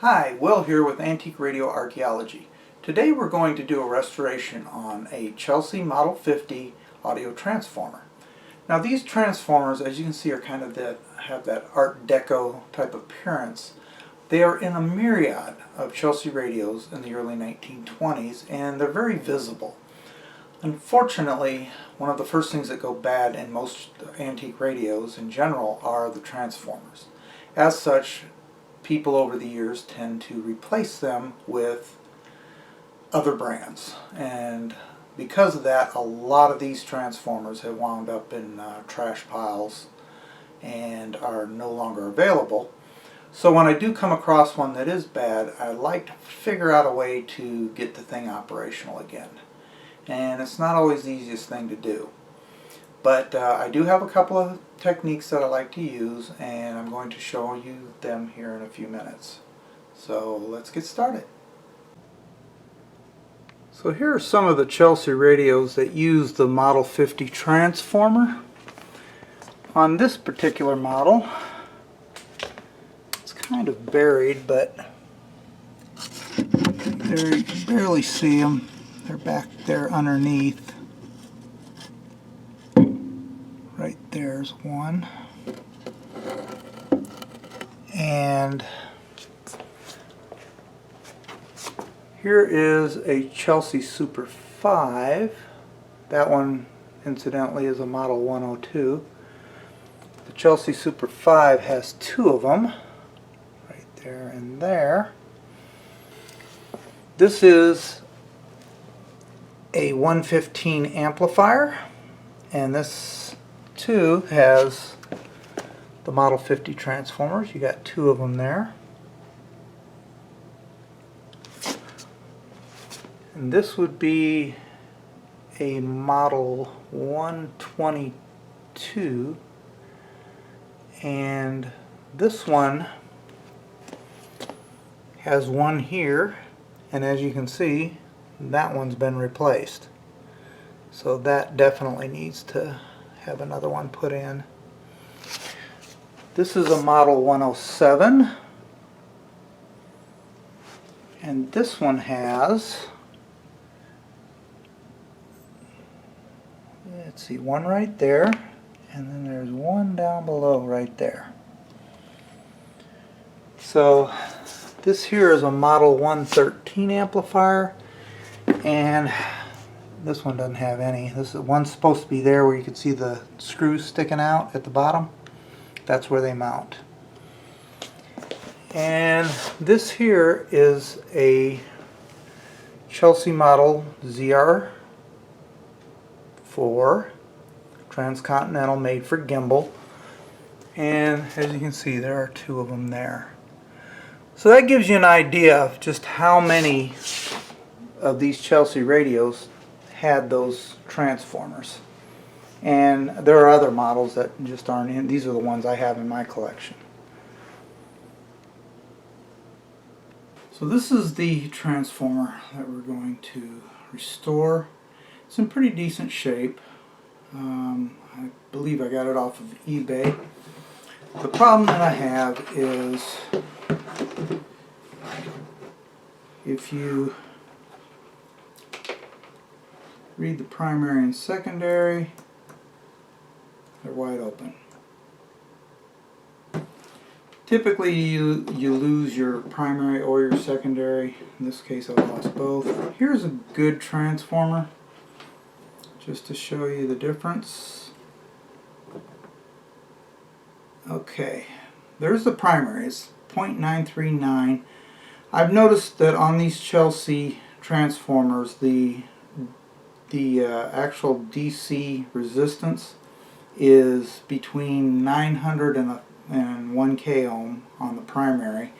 Hi, Will here with Antique Radio Archaeology. Today we're going to do a restoration on a Chelsea Model 50 audio transformer. Now these transformers, as you can see, are kind of have that Art Deco type appearance. They are in a myriad of Chelsea radios in the early 1920s, and they're very visible. Unfortunately, one of the first things that go bad in most antique radios in general are the transformers. As such, people over the years tend to replace them with other brands, and because of that, a lot of these transformers have wound up in trash piles and are no longer available. So when I do come across one that is bad, I like to figure out a way to get the thing operational again, and it's not always the easiest thing to do. But I do have a couple of techniques that I like to use, and I'm going to show you them here in a few minutes. So let's get started. So here are some of the Chelsea radios that use the Model 50 transformer. On this particular model, it's kind of buried, but there, you can barely see them. They're back there underneath. Right there's one, and here is a Chelsea Super 5. That one incidentally is a Model 102. The Chelsea Super 5 has two of them, right there and there. This is a 115 amplifier, and this too has the Model 50 transformers. You got two of them there. And this would be a Model 122, and this one has one here, and as you can see, that one's been replaced. So that definitely needs to have another one put in. This is a Model 107, and this one has, let's see, one right there, and then there's one down below right there. So this here is a Model 113 amplifier, and this one doesn't have any. This one's supposed to be there where you can see the screws sticking out at the bottom. That's where they mount. And this here is a Chelsea Model ZR4 Transcontinental, made for gimbal. And as you can see, there are two of them there. So that gives you an idea of just how many of these Chelsea radios had those transformers. And there are other models that just aren't in. These are the ones I have in my collection. So this is the transformer that we're going to restore. It's in pretty decent shape. I believe I got it off of eBay. The problem that I have is if you read the primary and secondary, they're wide open. Typically you lose your primary or your secondary. In this case I lost both. Here's a good transformer, just to show you the difference. Okay, there's the primary. It's 0.939. I've noticed that on these Chelsea transformers, the actual DC resistance is between 900 and 1K ohm on the primary,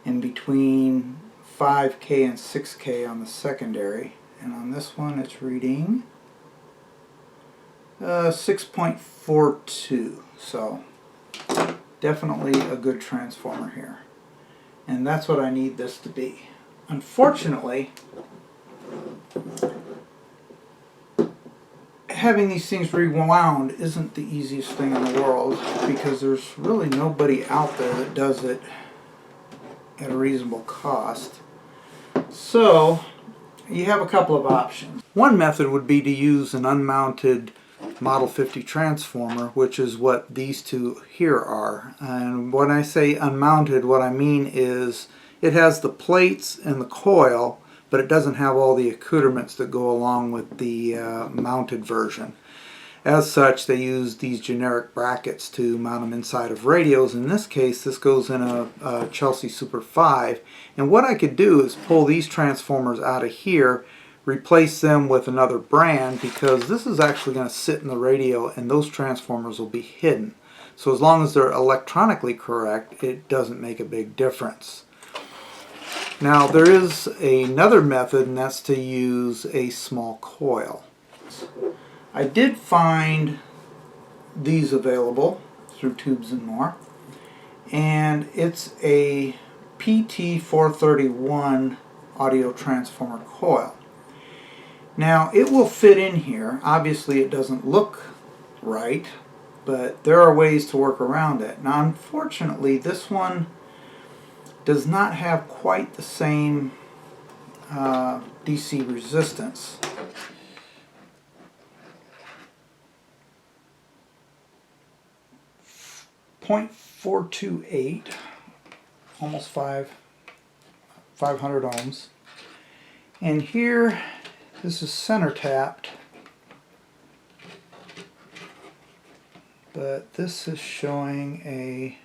and between 5K and 6K on the secondary. And on this one it's reading 6.42. So definitely a good transformer here, and that's what I need this to be. Unfortunately, having these things rewound isn't the easiest thing in the world, because there's really nobody out there that does it at a reasonable cost. So you have a couple of options. One method would be to use an unmounted Model 50 transformer, which is what these two here are. And when I say unmounted, what I mean is it has the plates and the coil, but it doesn't have all the accoutrements that go along with the mounted version. As such, they use these generic brackets to mount them inside of radios. In this case, this goes in a Chelsea Super 5. And what I could do is pull these transformers out of here, replace them with another brand, because this is actually going to sit in the radio and those transformers will be hidden. So as long as they're electronically correct, it doesn't make a big difference. Now there is another method, and that's to use a small coil. I did find these available through Tubes and More, and it's a PT431 audio transformer coil. Now it will fit in here. Obviously it doesn't look right, but there are ways to work around it. Now unfortunately this one does not have quite the same DC resistance. .428, almost 500 ohms. And here, this is center tapped, but this is showing a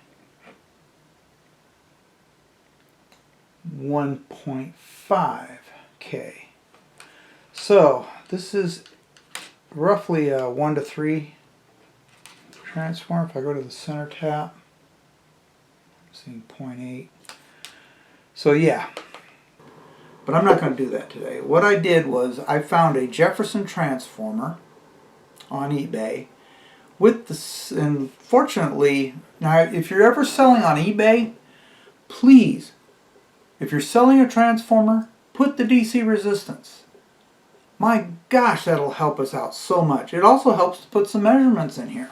1.5K. So this is roughly a 1 to 3 transformer. If I go to the center tap, I'm seeing 0.8. So yeah, but I'm not going to do that today. What I did was I found a Jefferson transformer on eBay with this, and fortunately, now if you're ever selling on eBay, please, if you're selling a transformer, put the DC resistance. My gosh, that'll help us out so much. It also helps to put some measurements in here.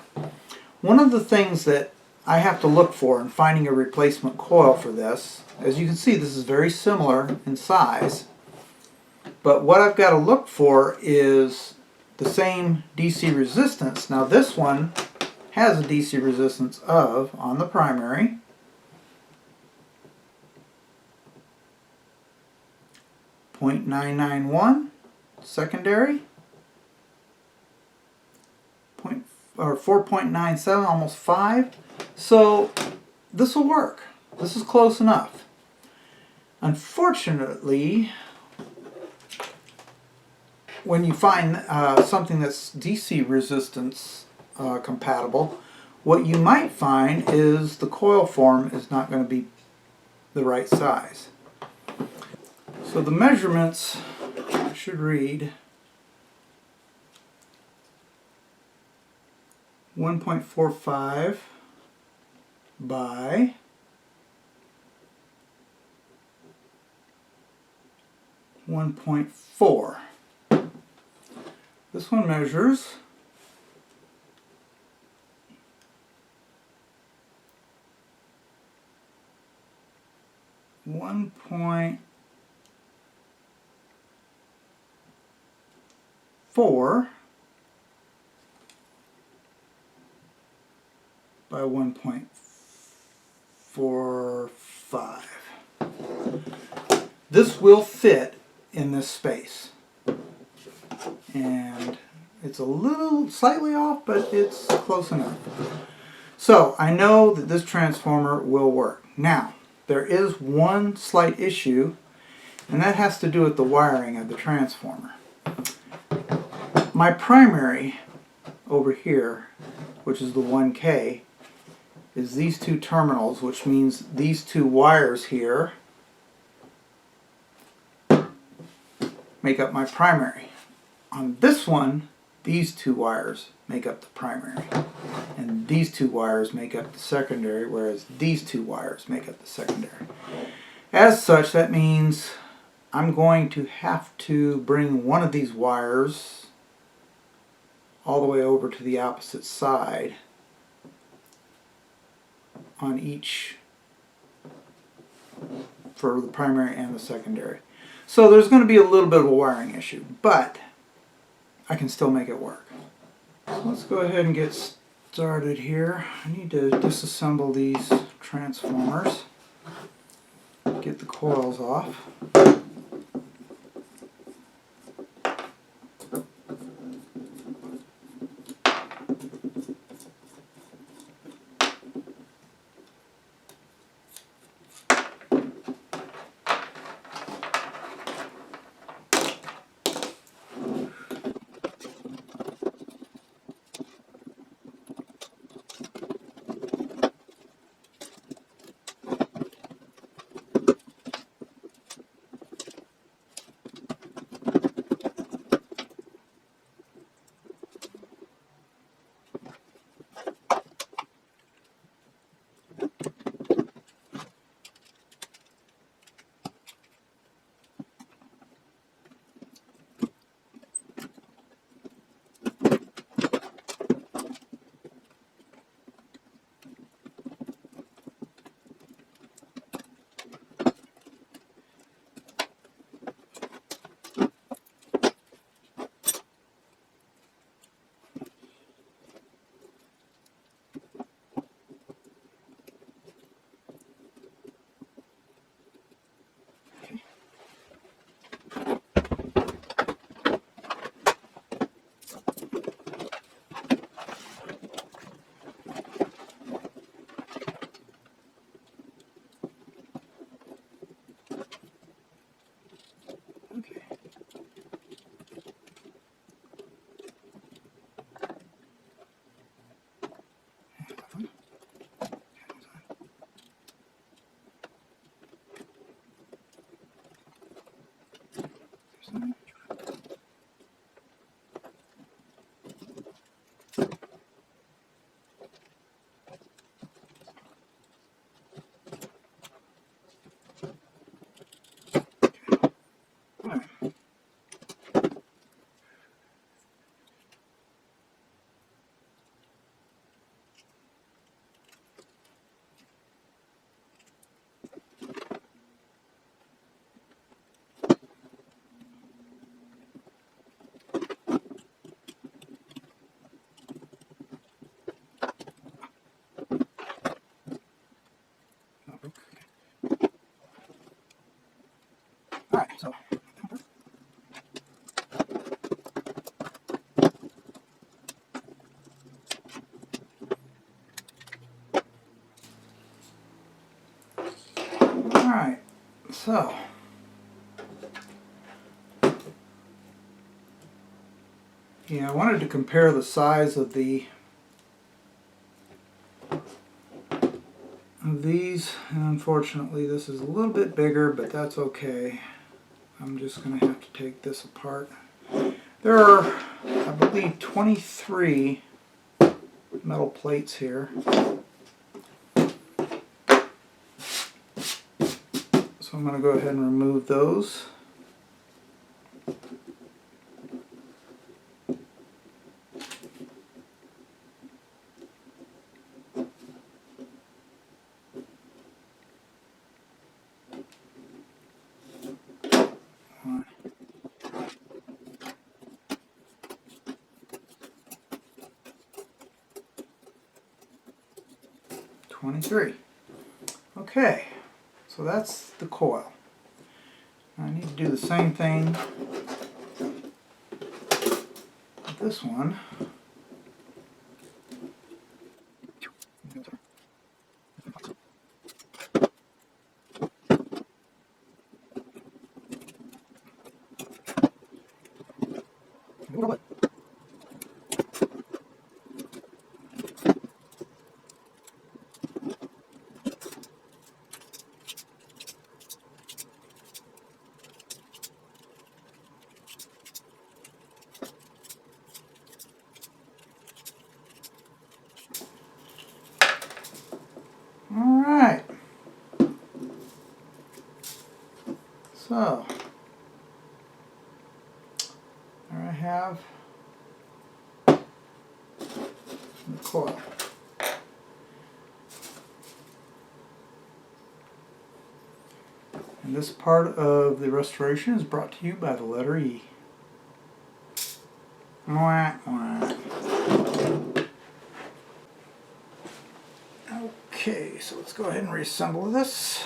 One of the things that I have to look for in finding a replacement coil for this, as you can see, this is very similar in size, but what I've got to look for is the same DC resistance. Now this one has a DC resistance of, on the primary, 0.991, secondary, 4.97, almost 5. So this will work. This is close enough. Unfortunately, when you find something that's DC resistance compatible, what you might find is the coil form is not going to be the right size. So the measurements should read 1.45 by 1.4. This one measures 1.4 by 1.45. This will fit in this space, and it's a little slightly off, but it's close enough. So I know that this transformer will work. Now there is one slight issue, and that has to do with the wiring of the transformer. My primary over here, which is the 1K, is these two terminals, which means these two wires here make up my primary. On this one, these two wires make up the primary, and these two wires make up the secondary, whereas these two wires make up the secondary. As such, that means I'm going to have to bring one of these wires all the way over to the opposite side on each for the primary and the secondary. So there's going to be a little bit of a wiring issue, but I can still make it work. So let's go ahead and get started here. I need to disassemble these transformers, get the coils off. Okay. Alright, so alright, so yeah, I wanted to compare the size of these, and unfortunately this is a little bit bigger, but that's okay. I'm just going to have to take this apart. There are, I believe, 23 metal plates here. So I'm going to go ahead and remove those. One. 23. Okay, so that's the coil. I need to do the same thing with this one. Alright, so there I have the coil. And this part of the restoration is brought to you by the letter E. Mwah, mwah. Okay, so let's go ahead and reassemble this.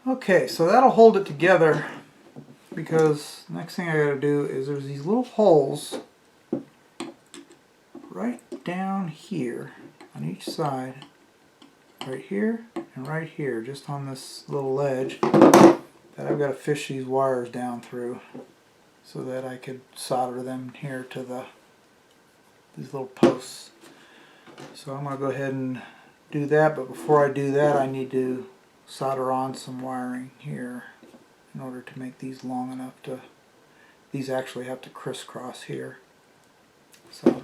Okay, so that'll hold it together, because the next thing I gotta do is there's these little holes right down here on each side, right here and right here, just on this little ledge that I've got to fish these wires down through so that I could solder them here to these little posts. So I'm going to go ahead and do that, but before I do that I need to solder on some wiring here in order to make these long enough to, these actually have to crisscross here. So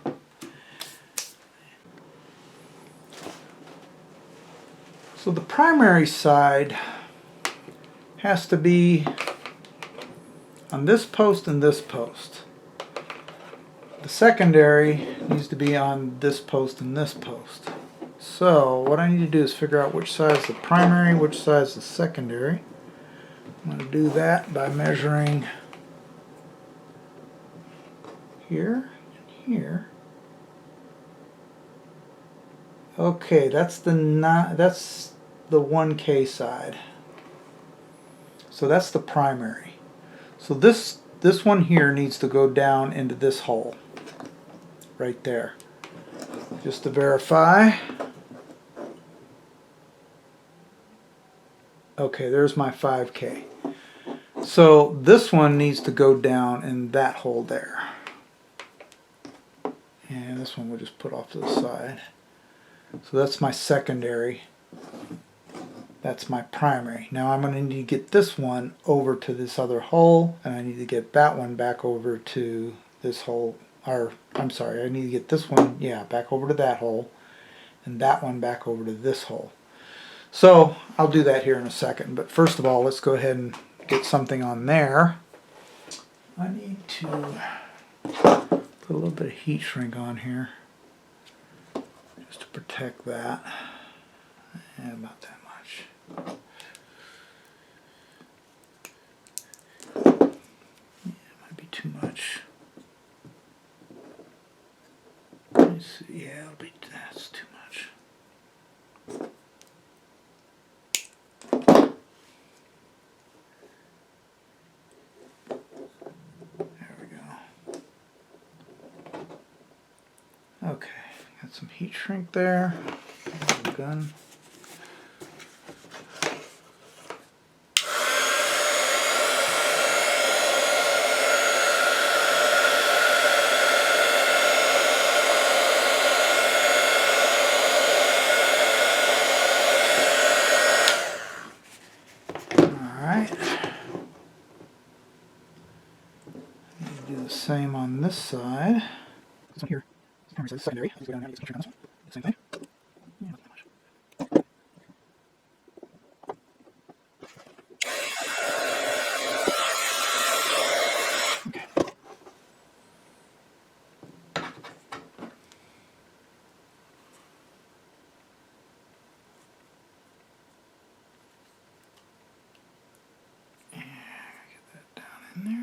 the primary side has to be on this post and this post. The secondary needs to be on this post and this post. So what I need to do is figure out which side is the primary, which side is the secondary. I'm going to do that by measuring here and here. Okay, that's the 1K side. So that's the primary. So this one here needs to go down into this hole right there. Just to verify. Okay, there's my 5K. So this one needs to go down in that hole there. And this one we'll just put off to the side. So that's my secondary. That's my primary. Now I'm going to need to get this one over to this other hole, and I need to get that one back over to this hole. Or, I'm sorry, I need to get this one, yeah, back over to that hole, and that one back over to this hole. So I'll do that here in a second, but first of all, let's go ahead and get something on there. I need to put a little bit of heat shrink on here just to protect that. And about that much. Yeah, it might be too much. Let's see, yeah, that's too much. There we go. Okay, got some heat shrink there. Gun. do the same on this side. This one here, this primary side is secondary. Let's go down there and get some check on this one. Same thing. Yeah, not that much. Okay. Yeah, get that down in there.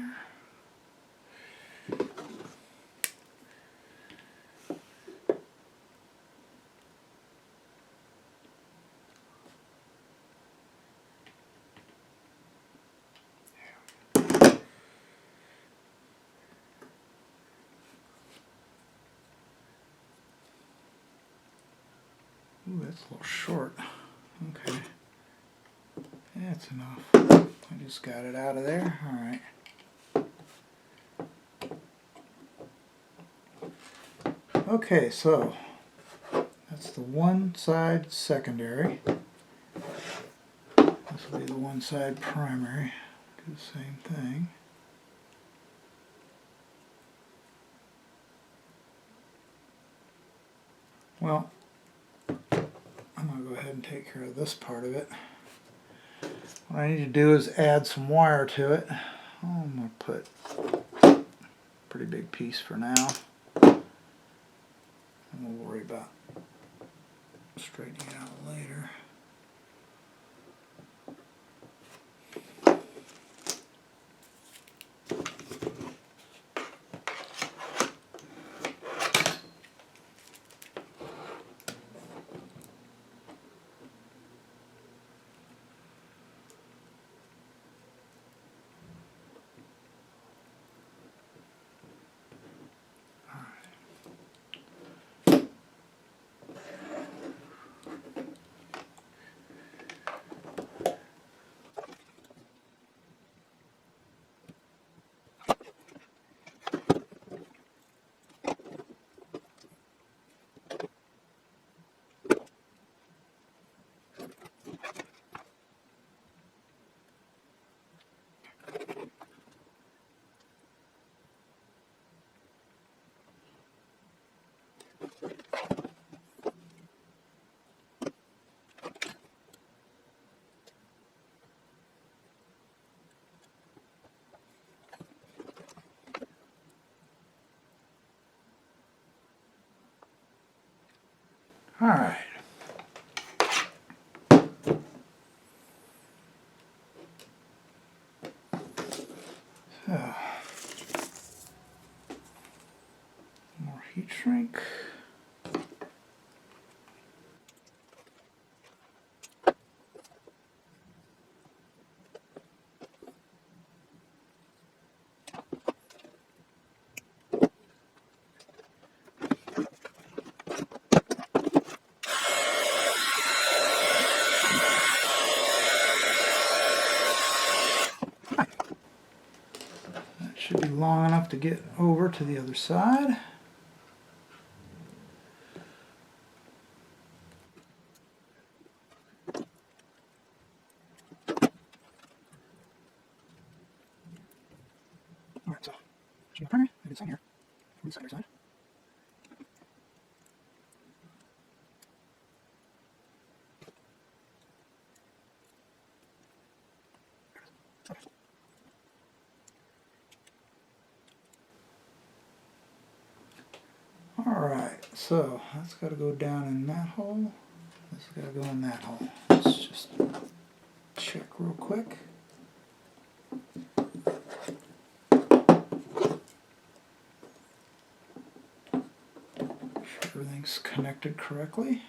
Ooh, that's a little short. Okay. That's enough. I just got it out of there. Alright. Okay, so that's the one side secondary. This will be the one side primary. Do the same thing. Well, I'm going to go ahead and take care of this part of it. What I need to do is add some wire to it. I'm going to put a pretty big piece for now. And we'll worry about straightening it out later. Alright. So, more heat shrink. That should be long enough to get over to the other side. Alright, so should be primary, maybe it's on here, from the secondary side. Alright, so that's got to go down in that hole. This has got to go in that hole. Let's just check real quick. Make sure everything's connected correctly.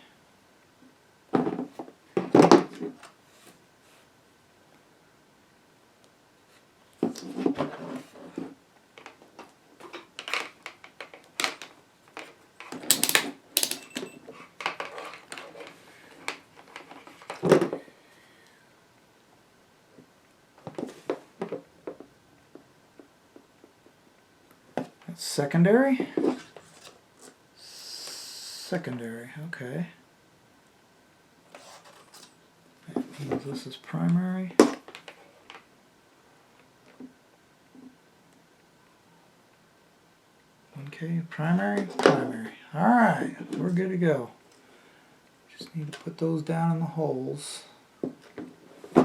That's secondary. Secondary, okay. That means this is primary. Okay, primary, primary. Alright, we're good to go. Just need to put those down in the holes. Get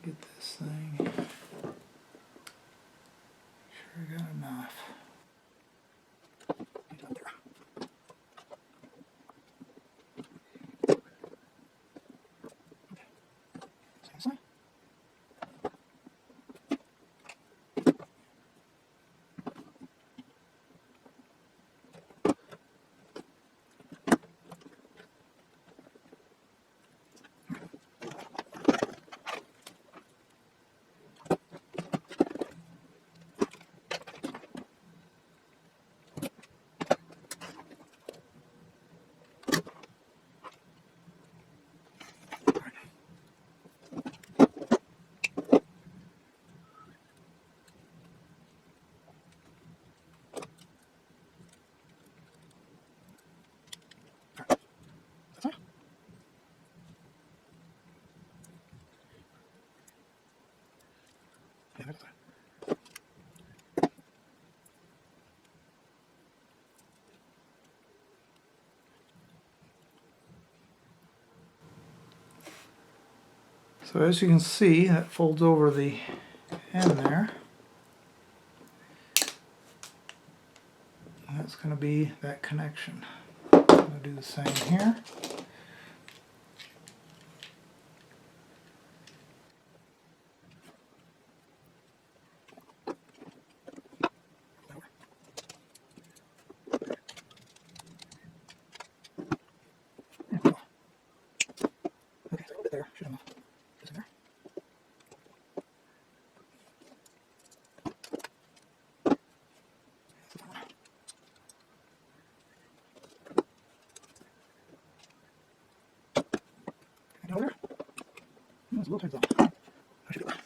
this thing. Sure I got enough. Get up there. Same side. So as you can see, that folds over the end there. And that's going to be that connection. I'm going to do the same here. Okay, so a little bit there. Should have this in there. Over there. It's a little tight zone. I should be there.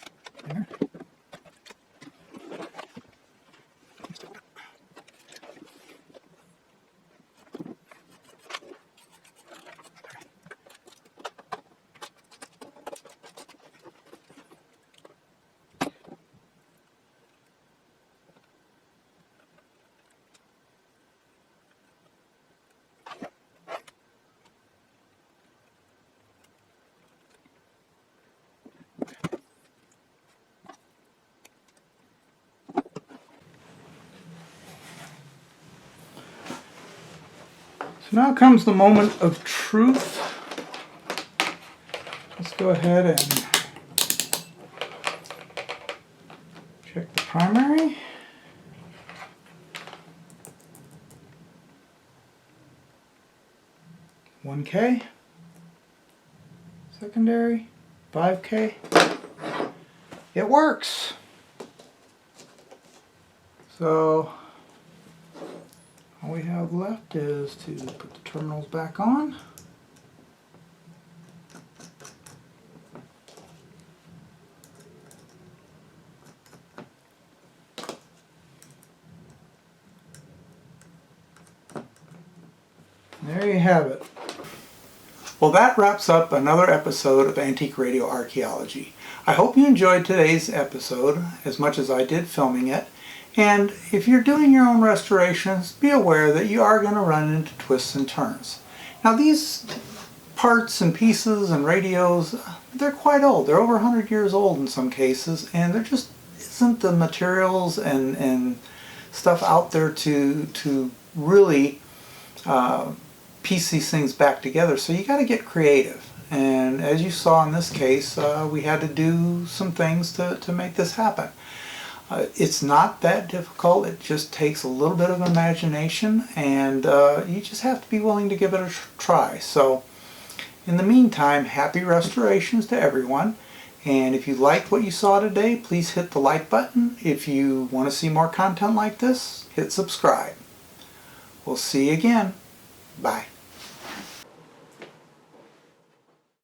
So now comes the moment of truth. Let's go ahead and check the primary. $1K. Secondary, $5K. It works. So all we have left is to put the terminals back on. There you have it. Well, that wraps up another episode of Antique Radio Archaeology. I hope you enjoyed today's episode as much as I did filming it. And if you're doing your own restorations, be aware that you are going to run into twists and turns. Now these parts and pieces and radios, they're quite old. They're over 100 years old in some cases, and there just isn't the materials and stuff out there to really piece these things back together. So you got to get creative. And as you saw in this case, we had to do some things to make this happen. It's not that difficult. It just takes a little bit of imagination, and you just have to be willing to give it a try. So in the meantime, happy restorations to everyone. And if you liked what you saw today, please hit the like button. If you want to see more content like this, hit subscribe. We'll see you again. Bye.